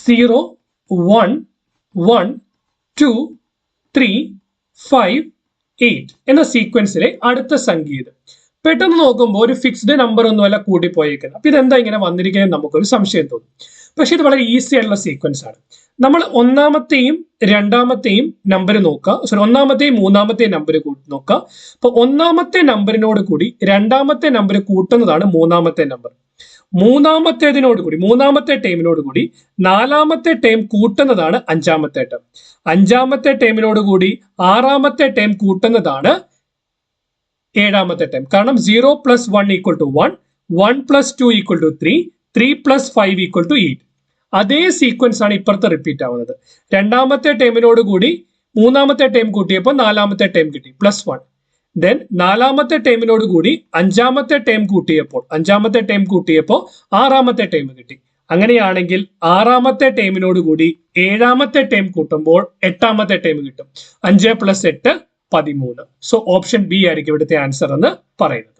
0 1 1 2 3 5 8 എന്ന സീക്വൻസിലെ അടുത്ത സംഖ്യ ഇത്. പെട്ടെന്ന് നോക്കുമ്പോൾ ഒരു ഫിക്സ്ഡ് നമ്പർ ഒന്നുമല്ല കൂടിപ്പോയേക്കുന്നത്. അപ്പൊ ഇതെന്താ ഇങ്ങനെ വന്നിരിക്കുന്നത് നമുക്കൊരു സംശയം തോന്നും. പക്ഷെ ഇത് വളരെ ഈസി ആയിട്ടുള്ള സീക്വൻസ് ആണ്. നമ്മൾ ഒന്നാമത്തെയും രണ്ടാമത്തെയും നമ്പർ നോക്കുക, സോറി ഒന്നാമത്തെയും മൂന്നാമത്തെയും നമ്പർ നോക്കുക. അപ്പൊ ഒന്നാമത്തെ നമ്പറിനോട് കൂടി രണ്ടാമത്തെ നമ്പർ കൂട്ടുന്നതാണ് മൂന്നാമത്തെ നമ്പർ. മൂന്നാമത്തേതിനോട് കൂടി മൂന്നാമത്തെ ടൈമിനോട് കൂടി നാലാമത്തെ ടൈം കൂട്ടുന്നതാണ് അഞ്ചാമത്തെ ടൈം. അഞ്ചാമത്തെ ടൈമിനോട് കൂടി ആറാമത്തെ ടൈം കൂട്ടുന്നതാണ് ഏഴാമത്തെ ടൈം. കാരണം 0 + 1 = 1, 1 + 2 = 3, 3 + 5 = 8. അതേ സീക്വൻസ് ആണ് ഇപ്പുറത്ത് റിപ്പീറ്റ് ആവുന്നത്. രണ്ടാമത്തെ ടൈമിനോട് കൂടി മൂന്നാമത്തെ ടൈം കൂട്ടിയപ്പോൾ നാലാമത്തെ ടൈം കിട്ടി +1. ദെൻ നാലാമത്തെ ടൈമിനോട് കൂടി അഞ്ചാമത്തെ ടൈം കൂട്ടിയപ്പോൾ ആറാമത്തെ ടൈം കിട്ടി. അങ്ങനെയാണെങ്കിൽ ആറാമത്തെ ടൈമിനോട് കൂടി ഏഴാമത്തെ ടൈം കൂട്ടുമ്പോൾ എട്ടാമത്തെ ടൈം കിട്ടും. 5 + 8 13. സോ ഓപ്ഷൻ ബി ആയിരിക്കും ഇവിടുത്തെ ആൻസർ എന്ന് പറയുന്നത്.